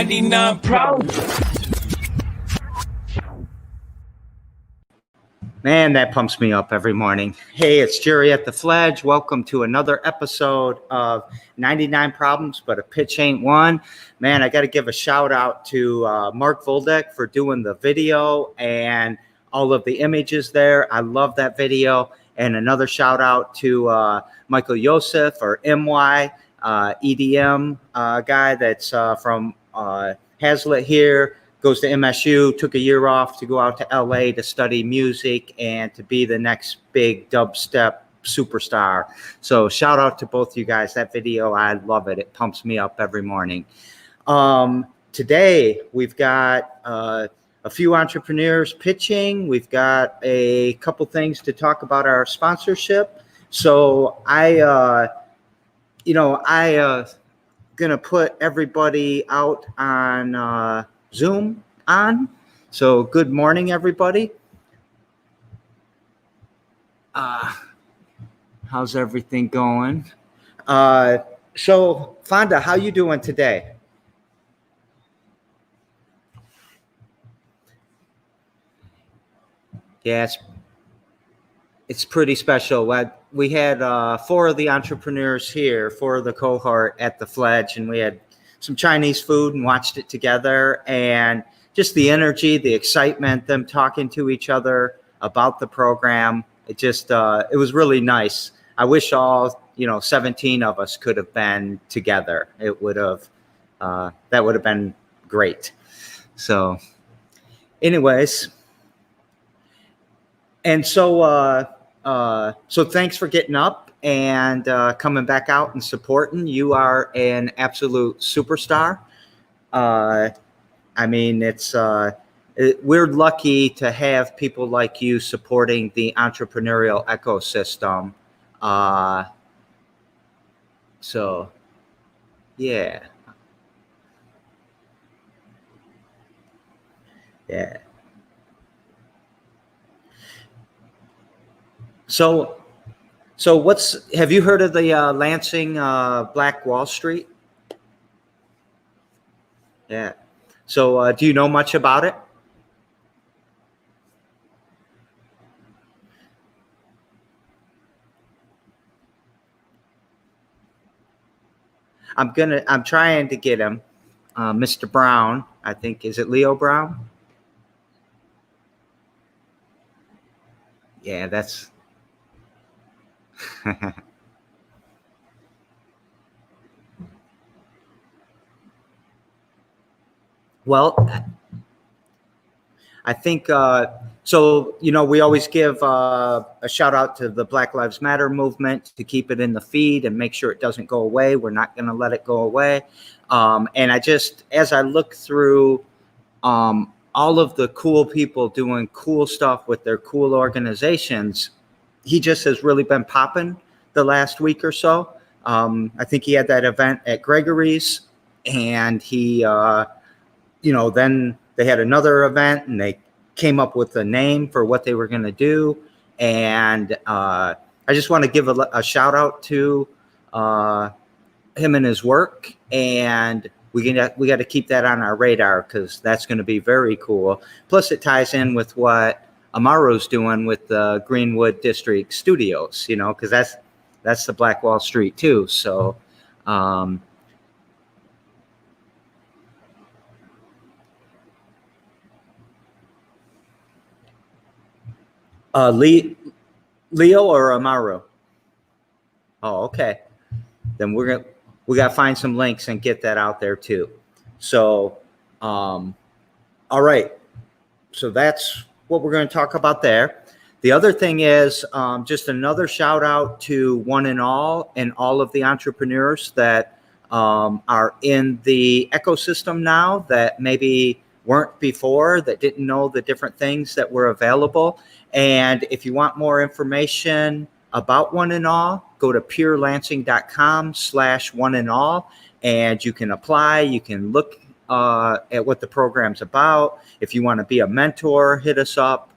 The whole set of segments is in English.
99 problems. Man, that pumps me up every morning. Hey, it's Jerry at the Fledge. Welcome to another episode of 99 Problems, but a pitch ain't one. Man, I got to give a shout out to Mark Voldek for doing the video and all of the images there. I love that video. And another shout out to Michael Yosef or MY, EDM guy that's from Hazlitt here. Goes to MSU, took a year off to go out to LA to study music and to be the next big dubstep superstar. So shout out to both you guys. That video, I love it. It pumps me up every morning. Today, we've got a few entrepreneurs pitching. We've got a couple things to talk about our sponsorship. So I gonna put everybody out on Zoom on. So good morning, everybody. How's everything going? So Fonda, how you doing today? Yeah, it's pretty special. We had 4 of the entrepreneurs here, 4 of the cohort at the Fledge, and we had some Chinese food and watched it together, and just the energy, the excitement, them talking to each other about the program. It just, it was really nice. I wish all, 17 of us could have been together. It would have, that would have been great. So anyways, and so thanks for getting up and coming back out and supporting. You are an absolute superstar. I mean, we're lucky to have people like you supporting the entrepreneurial ecosystem. So, yeah. Yeah. So have you heard of the Lansing Black Wall Street? Yeah. So do you know much about it? I'm trying to get him. Mr. Brown, I think, is it Leo Brown? Yeah, that's well, I think so. We always give a shout out to the Black Lives Matter movement to keep it in the feed and make sure it doesn't go away. We're not going to let it go away. And as I look through all of the cool people doing cool stuff with their cool organizations, he just has really been popping the last week or so. I think he had that event at Gregory's, and he, then they had another event, and they came up with a name for what they were going to do. And I just want to give a shout out to him and his work, and we got to keep that on our radar because that's going to be very cool. Plus, it ties in with what Amaro's doing with the Greenwood District Studios, because that's the Black Wall Street too. So, Leo or Amaro? Oh, okay. Then we got to find some links and get that out there too. So, all right. So that's what we're going to talk about there. The other thing is just another shout out to one and all of the entrepreneurs that are in the ecosystem now that maybe weren't before, that didn't know the different things that were available. And if you want more information about One and All, go to purelansing.com/oneandall, and you can apply. You can look at what the program's about. If you want to be a mentor, hit us up.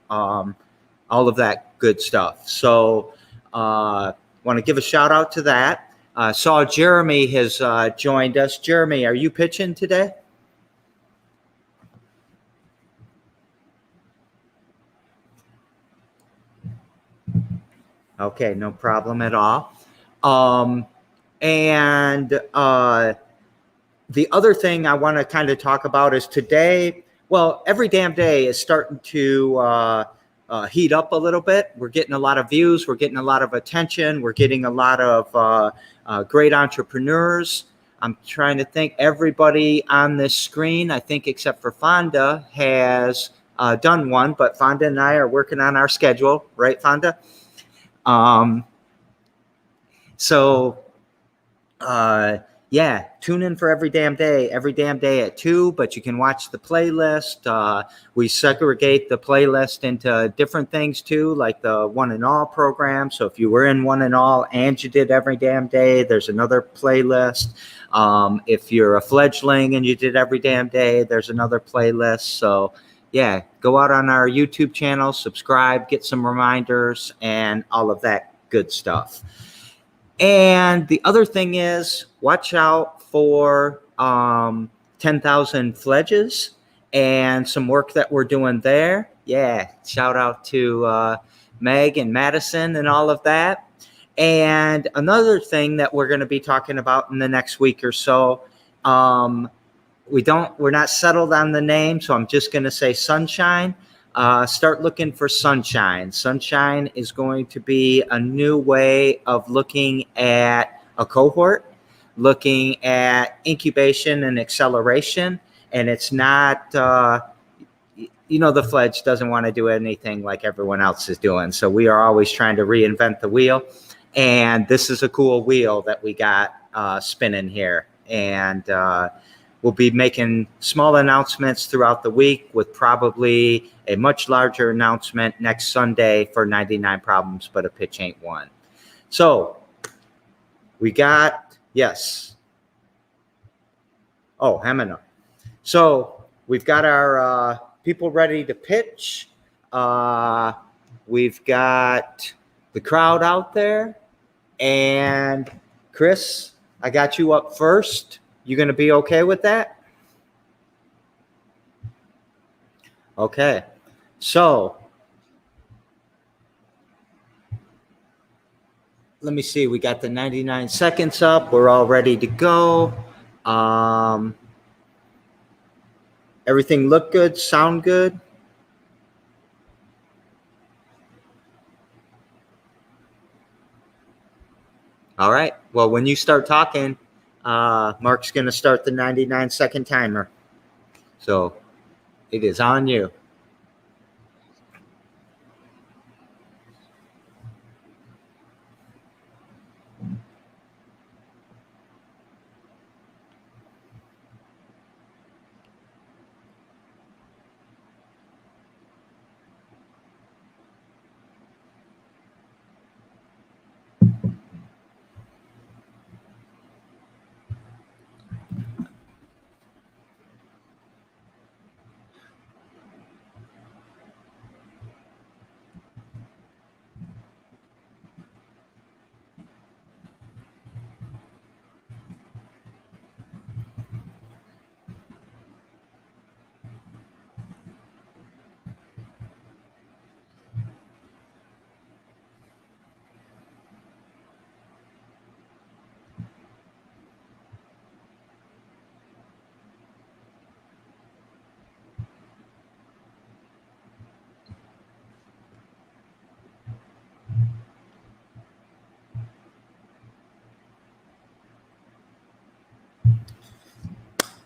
All of that good stuff. So want to give a shout out to that. Saw Jeremy has joined us. Jeremy, are you pitching today? Okay, no problem at all. And the other thing I want to kind of talk about is today, well, every damn day is starting to heat up a little bit. We're getting a lot of views. We're getting a lot of attention. We're getting a lot of great entrepreneurs. I'm trying to think, everybody on this screen, I think except for Fonda, has done one, but Fonda and I are working on our schedule, right, Fonda? Um, so, yeah, tune in for every damn day at 2, but you can watch the playlist. We segregate the playlist into different things too, like the One and All program. So if you were in One and All and you did every damn day, there's another playlist. If you're a fledgling and you did every damn day, there's another playlist. So yeah, go out on our YouTube channel, subscribe, get some reminders, and all of that good stuff. And the other thing is, watch out for 10,000 Fledges and some work that we're doing there. Yeah, shout out to Meg and Madison and all of that. And another thing that we're going to be talking about in the next week or so, we're not settled on the name, so I'm just going to say Sunshine. Start looking for Sunshine. Sunshine is going to be a new way of looking at a cohort, looking at incubation and acceleration. And it's not, the Fledge doesn't want to do anything like everyone else is doing. So we are always trying to reinvent the wheel. And this is a cool wheel that we got spinning here. And we'll be making small announcements throughout the week, with probably a much larger announcement next Sunday for 99 Problems, but a Pitch Ain't One. So we got, yes. Oh, Hemina. So we've got our people ready to pitch. We've got the crowd out there. And Chris, I got you up first. You going to be okay with that? Okay. So let me see. We got the 99 seconds up. We're all ready to go. Everything look good? Sound good? All right. Well, when you start talking, Mark's going to start the 99-second timer. So it is on you.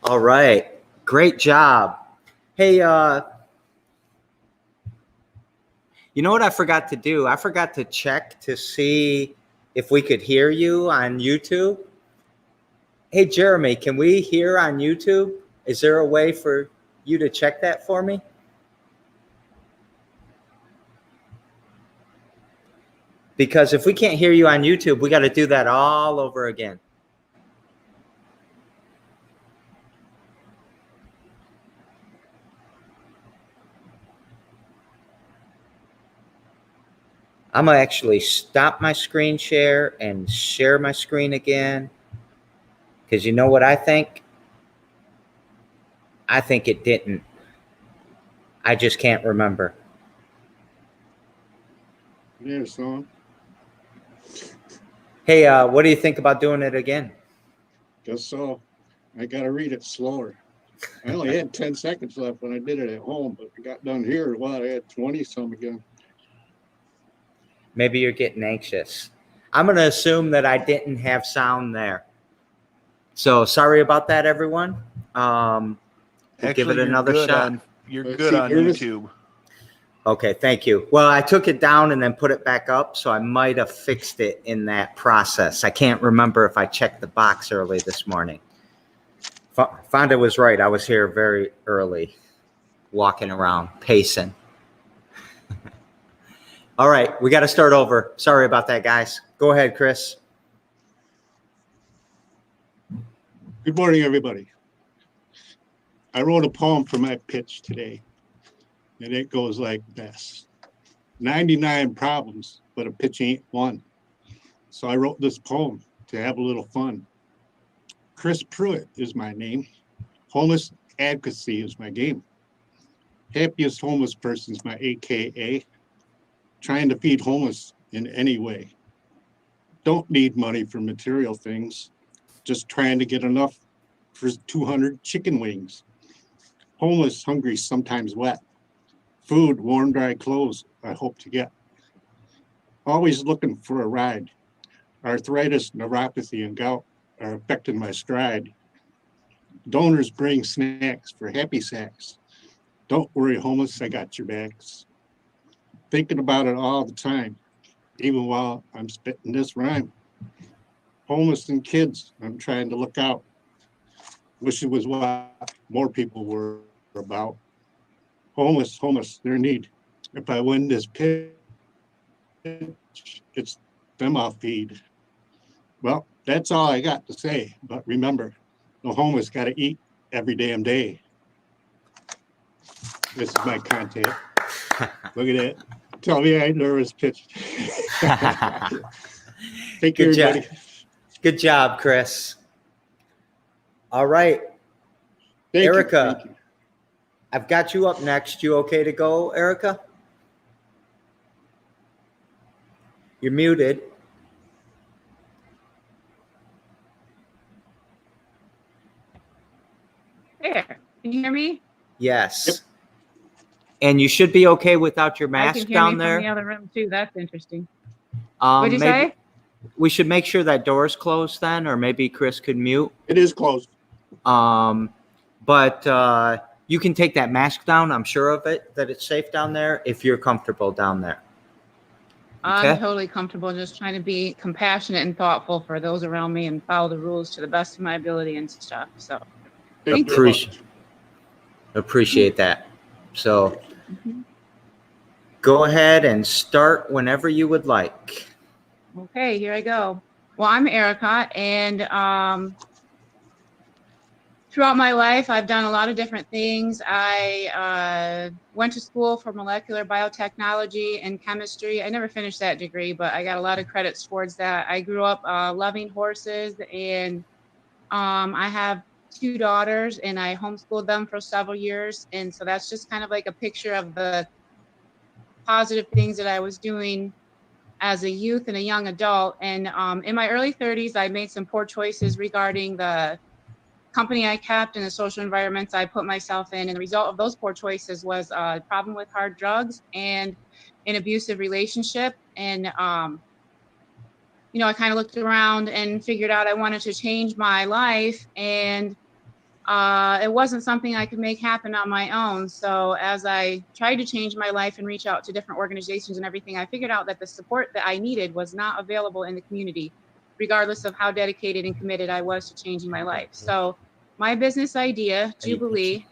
All right. Great job. Hey, you know what I forgot to do? I forgot to check to see if we could hear you on YouTube. Hey, Jeremy, can we hear on YouTube? Is there a way for you to check that for me? Because if we can't hear you on YouTube, we got to do that all over again. I'm going to actually stop my screen share and share my screen again. Because you know what I think? I think it didn't. I just can't remember. Yeah, it's on. Hey, what do you think about doing it again? Guess so. I got to read it slower. I only had 10 seconds left when I did it at home, but I got done here. Well, I had 20 some again. Maybe you're getting anxious. I'm going to assume that I didn't have sound there. So sorry about that, everyone. We'll give it another shot. You're Let's good see, on Curtis. YouTube. Okay, thank you. Well, I took it down and then put it back up, so I might have fixed it in that process. I can't remember if I checked the box early this morning. Fonda was right. I was here very early, walking around, pacing. All right, we got to start over. Sorry about that, guys. Go ahead, Chris. Good morning, everybody. I wrote a poem for my pitch today, and it goes like this. 99 problems, but a pitch ain't one. So I wrote this poem to have a little fun. Chris Pruitt is my name. Homeless advocacy is my game. Happiest homeless person is my AKA. Trying to feed homeless in any way. Don't need money for material things. Just trying to get enough for 200 chicken wings. Homeless, hungry, sometimes wet. Food, warm, dry clothes, I hope to get. Always looking for a ride. Arthritis, neuropathy, and gout are affecting my stride. Donors bring snacks for happy sacks. Don't worry, homeless, I got your bags. Thinking about it all the time, even while I'm spitting this rhyme. Homeless and kids, I'm trying to look out. Wish it was what more people were about. Homeless, their need. If I win this pitch, it's them I'll feed. Well, that's all I got to say. But remember, the homeless got to eat every damn day. This is my content. Look at that. Tell me I ain't nervous pitch. Take care, everybody. Good job, Chris. All right. Thank you, Erica, thank you. I've got you up next. You okay to go, Erica? You're muted. There. Can you hear me? Yes. Yep. And you should be okay without your I mask can hear down me there. from the other room too. That's interesting. What'd you Maybe say? we should make sure that door's closed then, or maybe Chris could mute. It is closed. But you can take that mask down. I'm sure of it, that it's safe down there if you're comfortable down there. Okay. I'm totally comfortable just trying to be compassionate and thoughtful for those around me and follow the rules to the best of my ability and stuff. So Thank you. Appreciate that. So go ahead and start whenever you would like. okay, here I go. Well, I'm Erica, and throughout my life, I've done a lot of different things. I went to school for molecular biotechnology and chemistry. I never finished that degree, but I got a lot of credits towards that. I grew up loving horses, and I have 2 daughters, and I homeschooled them for several years. And so that's just kind of like a picture of the positive things that I was doing as a youth and a young adult. And in my early 30s, I made some poor choices regarding the company I kept and the social environments I put myself in. And the result of those poor choices was a problem with hard drugs and an abusive relationship. And, you know, I kind of looked around and figured out I wanted to change my life. And it wasn't something I could make happen on my own. So as I tried to change my life and reach out to different organizations and everything, I figured out that the support that I needed was not available in the community, regardless of how dedicated and committed I was to changing my life. So my business idea, Jubilee,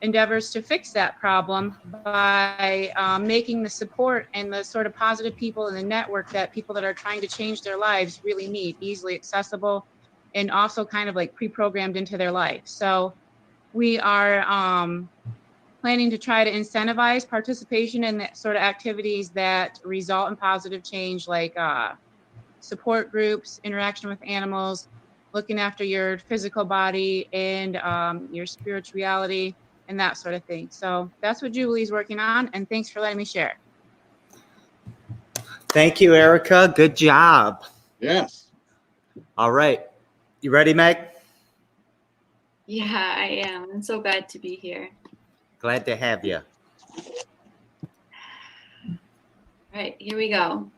endeavors to fix that problem by making the support and the sort of positive people in the network that people that are trying to change their lives really need, easily accessible, and also kind of like pre-programmed into their life. So we are planning to try to incentivize participation in the sort of activities that result in positive change, like support groups, interaction with animals, looking after your physical body and your spirituality and that sort of thing. So that's what Jubilee's working on. And thanks for letting me share. Thank you, Erica. Good job. Yes. All right. You ready, Meg? Yeah, I am. I'm so glad to be here. Glad to have you. All right, here we go.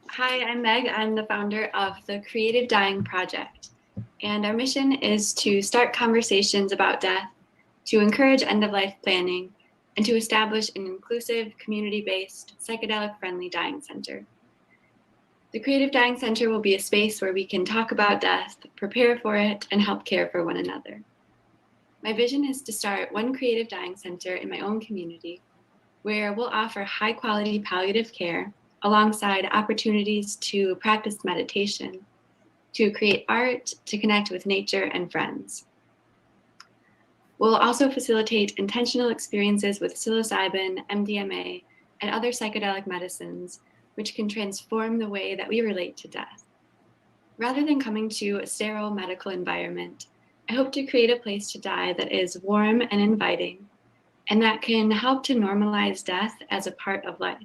Hi, I'm Meg. I'm the founder of the Creative Dying Project. And our mission is to start conversations about death, to encourage end-of-life planning, and to establish an inclusive, community-based, psychedelic-friendly dying center. The Creative Dying Center will be a space where we can talk about death, prepare for it, and help care for one another. My vision is to start one creative dying center in my own community, where we'll offer high-quality palliative care alongside opportunities to practice meditation, to create art, to connect with nature and friends. We'll also facilitate intentional experiences with psilocybin, MDMA, and other psychedelic medicines, which can transform the way that we relate to death. Rather than coming to a sterile medical environment, I hope to create a place to die that is warm and inviting, and that can help to normalize death as a part of life.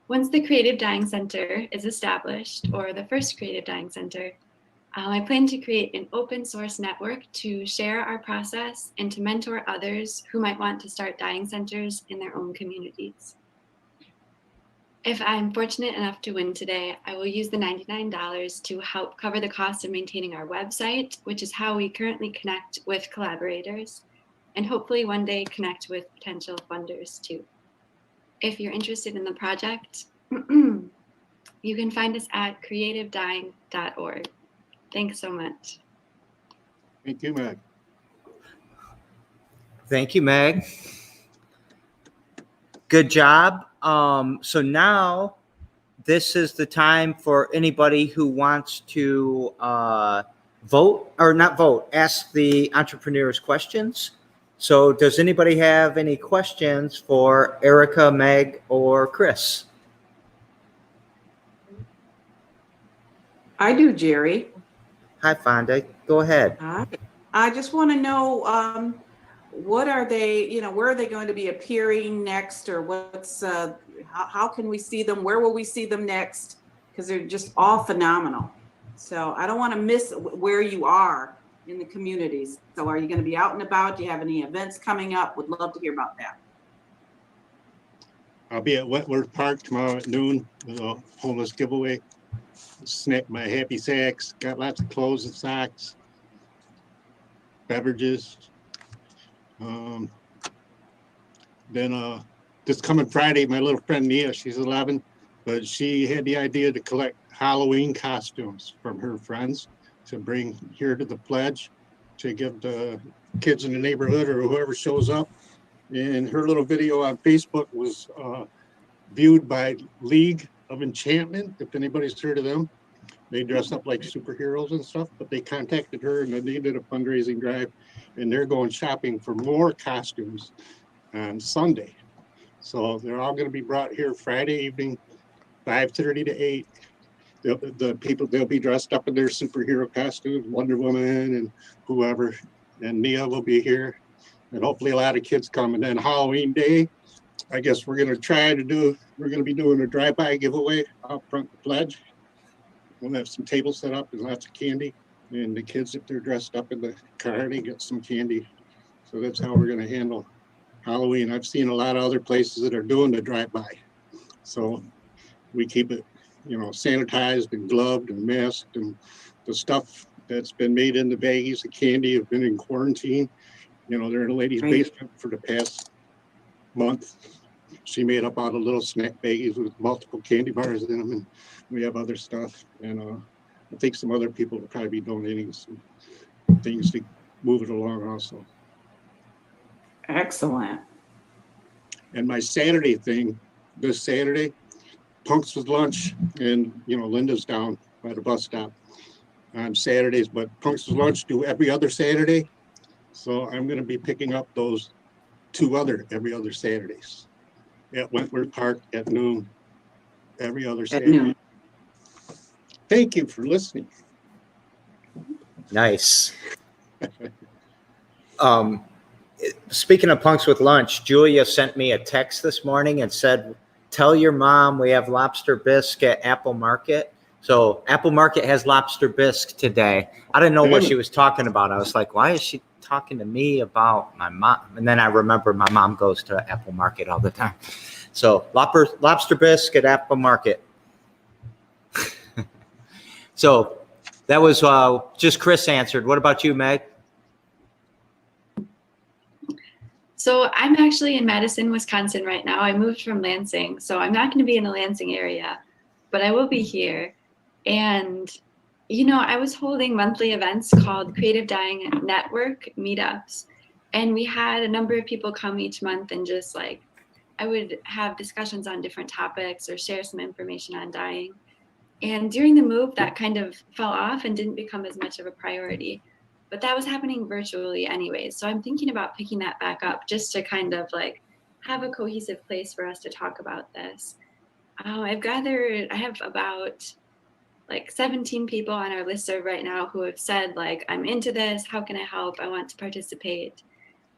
Once the Creative Dying Center is established, or the first Creative Dying Center, I plan to create an open source network to share our process and to mentor others who might want to start dying centers in their own communities. If I'm fortunate enough to win today, I will use the $99 to help cover the cost of maintaining our website, which is how we currently connect with collaborators, and hopefully one day connect with potential funders too. If you're interested in the project, you can find us at creativedying.org. Thanks so much. Thank you, Meg. Thank you, Meg. Good job. So now this is the time for anybody who wants to vote, or not vote, ask the entrepreneurs questions. So does anybody have any questions for Erica, Meg, or Chris? I do, Jerry. Hi, Fonda. Go ahead. Hi. I just want to know what are they, where are they going to be appearing next, or what's, how can we see them? Where will we see them next? Because they're just all phenomenal. So I don't want to miss where you are in the communities. So are you going to be out and about? Do you have any events coming up? Would love to hear about that. I'll be at Wentworth Park tomorrow at noon with a homeless giveaway. Snack my happy sacks, got lots of clothes and socks, beverages. Then this coming Friday, my little friend Nia, she's 11, but she had the idea to collect Halloween costumes from her friends to bring here to the pledge to give the kids in the neighborhood or whoever shows up. And her little video on Facebook was viewed by League of Enchantment, if anybody's heard of them. They dress up like superheroes and stuff, but they contacted her and they did a fundraising drive, and they're going shopping for more costumes on Sunday. So they're all going to be brought here Friday evening, 5:30 to 8. The people, they'll be dressed up in their superhero costumes, Wonder Woman and whoever, and Nia will be here, and hopefully a lot of kids come. And then Halloween Day, I guess we're going to be doing a drive-by giveaway out front of the pledge. We'll have some tables set up and lots of candy, and the kids, if they're dressed up in the car, they get some candy. So that's how we're going to handle Halloween. I've seen a lot of other places that are doing the drive-by. So we keep it, sanitized and gloved and masked, and the stuff that's been made in the baggies, the candy, have been in quarantine. They're in a lady's basement for the past month. She made up out of little snack baggies with multiple candy bars in them, and we have other stuff. And I think some other people will probably be donating some things to move it along also. Excellent. And my Saturday thing, this Saturday, Punks with Lunch, and Linda's down by the bus stop on Saturdays, but Punks with Lunch do every other Saturday. So I'm going to be picking up those 2 other every other Saturdays at Wentworth Park at noon, every other Saturday. At noon. Thank you for listening. Nice. Speaking of Punks with Lunch, Julia sent me a text this morning and said tell your mom we have lobster bisque at Apple Market. So Apple Market has lobster bisque today. I didn't know what she was talking about. I was like, why is she talking to me about my mom? And then I remember my mom goes to Apple Market all the time. So lobster bisque at Apple Market. So that was just Chris answered. What about you, Meg? So I'm actually in Madison, Wisconsin right now. I moved from Lansing, so I'm not going to be in the Lansing area, but I will be here. And, you know, I was holding monthly events called Creative Dyeing Network meetups. And we had a number of people come each month and just like, I would have discussions on different topics or share some information on dyeing. And during the move, that kind of fell off and didn't become as much of a priority. But that was happening virtually anyways. So I'm thinking about picking that back up just to kind of like have a cohesive place for us to talk about this. I have about like 17 people on our listserv right now who have said like, I'm into this, how can I help? I want to participate.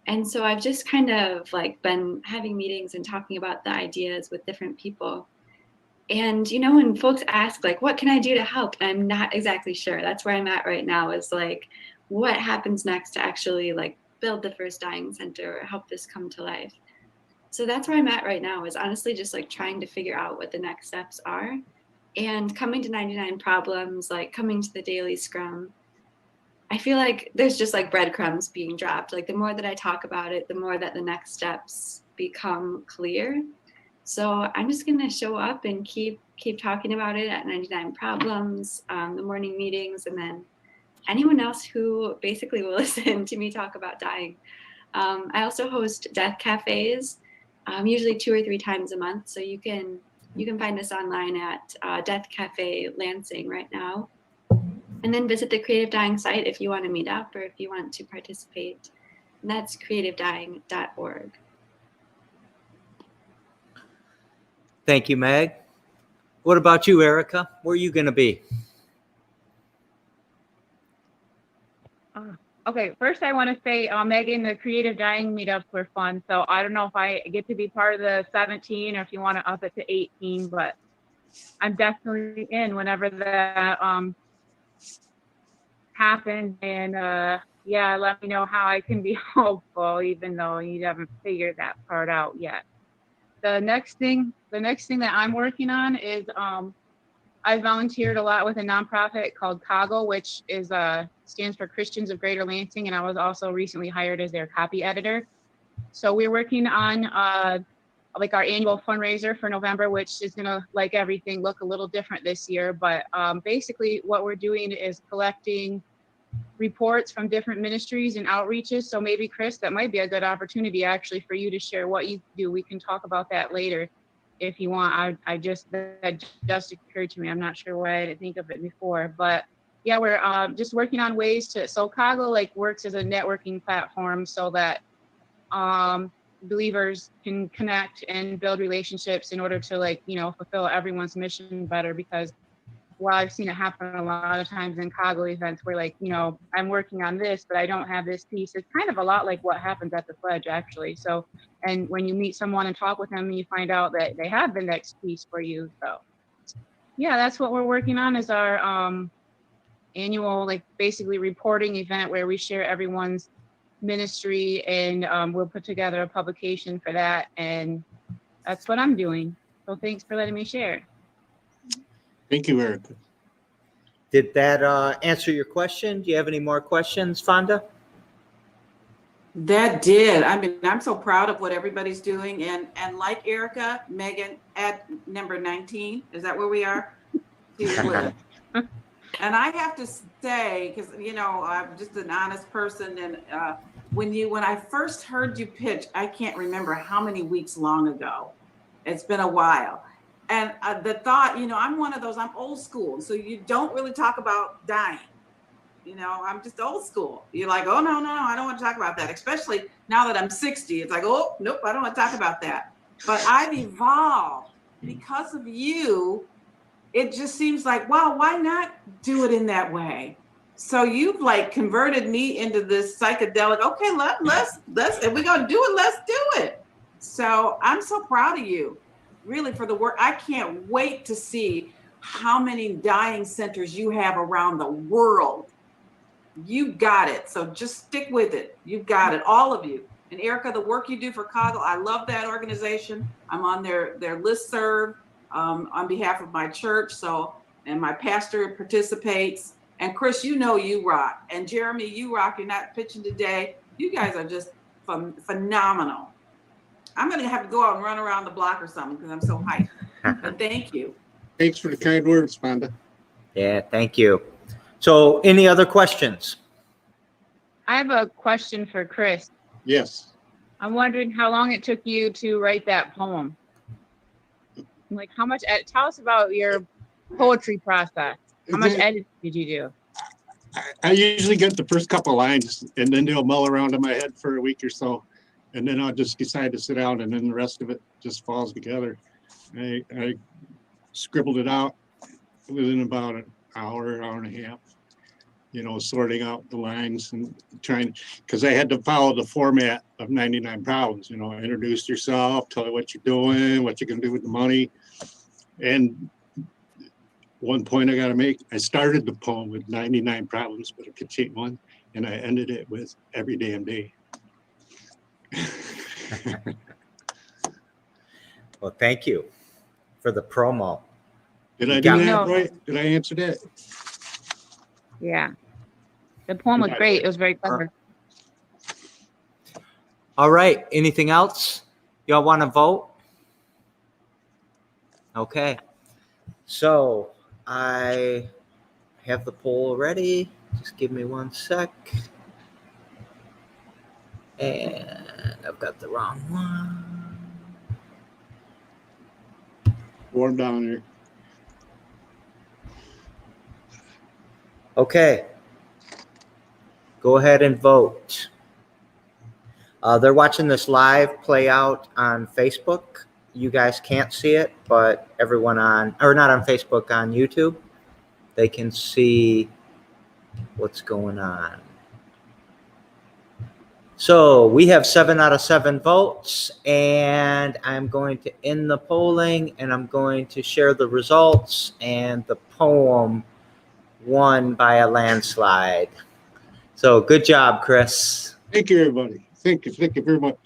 And so I've just kind of like been having meetings and talking about the ideas with different people. And, you know, when folks ask like, what can I do to help? I'm not exactly sure. That's where I'm at right now is like, what happens next to actually like build the first dyeing center or help this come to life? So that's where I'm at right now is honestly just like trying to figure out what the next steps are. And coming to 99 Problems, like coming to the daily scrum, I feel like there's just like breadcrumbs being dropped. Like the more that I talk about it, the more that the next steps become clear. So I'm just gonna show up and keep talking about it at 99 Problems, the morning meetings, and then anyone else who basically will listen to me talk about dyeing. I also host death cafes, usually 2 or 3 times a month. So you can find us online at Death Cafe Lansing right now. And then visit the Creative Dyeing site if you want to meet up or if you want to participate. And that's creativedyeing.org. Thank you, Meg. What about you, Erica? Where are you going to be? Okay, first I want to say, Megan, the creative dyeing meetups were fun. So I don't know if I get to be part of the 17 or if you want to up it to 18, but I'm definitely in whenever that happens. And yeah, let me know how I can be helpful, even though you haven't figured that part out yet. The next thing that I'm working on is I volunteered a lot with a nonprofit called COGGLE, which is stands for Christians of Greater Lansing, and I was also recently hired as their copy editor. So we're working on like our annual fundraiser for November, which is gonna, like everything, look a little different this year. But basically what we're doing is collecting reports from different ministries and outreaches. So maybe Chris, that might be a good opportunity actually for you to share what you do. We can talk about that later if you want. That just occurred to me. I'm not sure why I didn't think of it before, but yeah, we're just working on ways to, so COGGLE like works as a networking platform so that believers can connect and build relationships in order to, like, you know, fulfill everyone's mission better. Because while I've seen it happen a lot of times in COGGLE events where, like, you know, I'm working on this, but I don't have this piece. It's kind of a lot like what happens at the Pledge, actually. So, and when you meet someone and talk with them, you find out that they have the next piece for you. So yeah, that's what we're working on, is our annual, like, basically reporting event where we share everyone's ministry, and we'll put together a publication for that. And that's what I'm doing. So thanks for letting me share. Thank you, Erica. Did that answer your question? Do you have any more questions, Fonda? That did. I mean, I'm so proud of what everybody's doing. And like Erica, Megan, at number 19, is that where we are? And I have to say, because, you know, I'm just an honest person, and when I first heard you pitch, I can't remember how many weeks long ago. It's been a while. And the thought, you know, I'm one of those, I'm old school. So you don't really talk about dying. You know, I'm just old school. You're like, oh, no, I don't want to talk about that. Especially now that I'm 60, it's like, oh, nope, I don't want to talk about that. But I've evolved because of you. It just seems like, wow, why not do it in that way? So you've like converted me into this psychedelic, okay, let's, if we're going to do it, let's do it. So I'm so proud of you. really for the work. I can't wait to see how many dying centers you have around the world. You got it. So just stick with it. You've got it, all of you. And Erica, the work you do for Coddle, I love that organization. I'm on their listserv on behalf of my church. So, and my pastor participates. And Chris, you know you rock. And Jeremy, you rock. You're not pitching today. You guys are just phenomenal. I'm going to have to go out and run around the block or something because I'm so hyped. But thank you. Thanks for the kind words, Fonda. Yeah, thank you. So any other questions? I have a question for Chris. Yes. I'm wondering how long it took you to write that poem. Like how much, tell us about your poetry process. How much editing did you do? I usually get the first couple lines and then they'll mull around in my head for a week or so. And then I'll just decide to sit down and then the rest of it just falls together. I scribbled it out within about an hour and a half, you know, sorting out the lines and trying, because I had to follow the format of 99 Problems, you know, introduce yourself, tell you what you're doing, what you're going to do with the money. And one point I got to make, I started the poem with 99 problems, but a pitch ain't one, and I ended it with every damn day. Well, thank you for the promo. Did I do that No. right? Did I answer that? Yeah. The poem was great. It was very clever. All right, anything else? Y'all want to vote? Okay, so I have the poll ready. Just give me 1 sec. And I've got the wrong one. Warm down here. Okay. Go ahead and vote. They're watching this live play out on Facebook. You guys can't see it, but everyone on, or not on Facebook, on YouTube, they can see what's going on. So we have 7 out of 7 votes, and I'm going to end the polling, and I'm going to share the results, and the poem won by a landslide. So good job, Chris. Thank you, everybody. Thank you very much.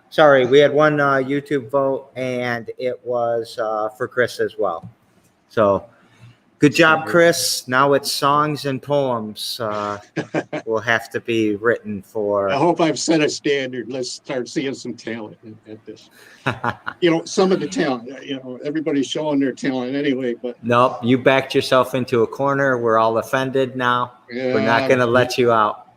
Sorry, we had one YouTube vote, and it was for Chris as well. So good job, Chris. Now it's songs and poems will have to be written for. I hope I've set a standard. Let's start seeing some talent at this. You know, some of the talent, you know, everybody's showing their talent anyway, but. Nope, you backed yourself into a corner. We're all offended now. Yeah, We're not going to let you out.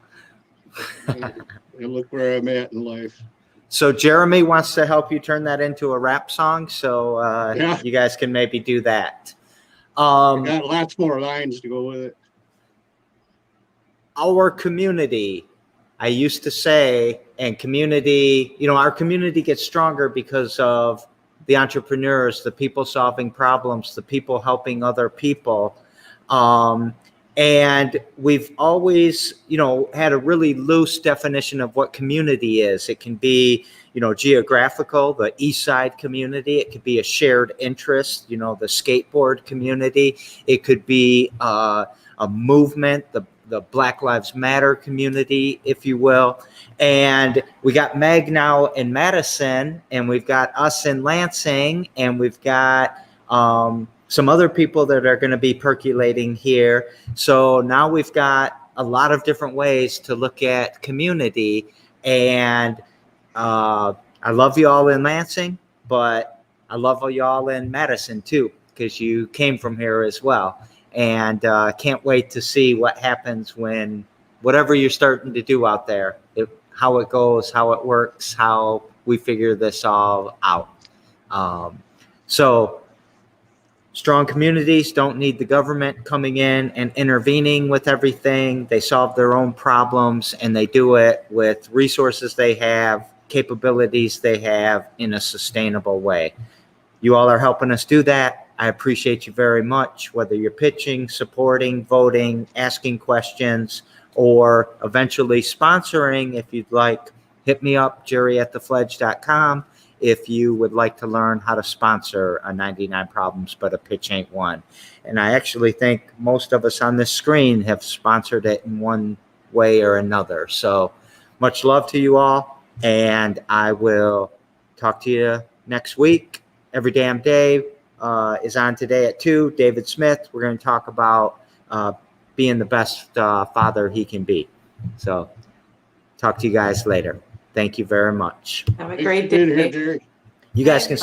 And look where I'm at in life. So Jeremy wants to help you turn that into a rap song. So Yeah. you guys can maybe do that. Got lots more lines to go with it. Our community, I used to say, and community, you know, our community gets stronger because of the entrepreneurs, the people solving problems, the people helping other people. And we've always, you know, had a really loose definition of what community is. It can be, you know, geographical, the East Side community. It could be a shared interest, you know, the skateboard community. It could be a movement, the Black Lives Matter community, if you will. And we got Meg now in Madison, and we've got us in Lansing, and we've got some other people that are going to be percolating here. So now we've got a lot of different ways to look at community. And I love you all in Lansing, but I love you all in Madison too, because you came from here as well. And can't wait to see what happens when whatever you're starting to do out there, how it goes, how it works, how we figure this all out. So strong communities don't need the government coming in and intervening with everything. They solve their own problems, and they do it with resources they have, capabilities they have, in a sustainable way. You all are helping us do that. I appreciate you very much, whether you're pitching, supporting, voting, asking questions, or eventually sponsoring if you'd like. hit me up, jerry@thefledge.com, if you would like to learn how to sponsor a 99 Problems But a Pitch Ain't One. And I actually think most of us on this screen have sponsored it in one way or another. So much love to you all, and I will talk to you next week. Every Damn Day is on today at 2. David Smith, we're going to talk about being the best father he can be. So talk to you guys later. Thank you very much. Have a Thanks great for being here, day. Jerry. You guys can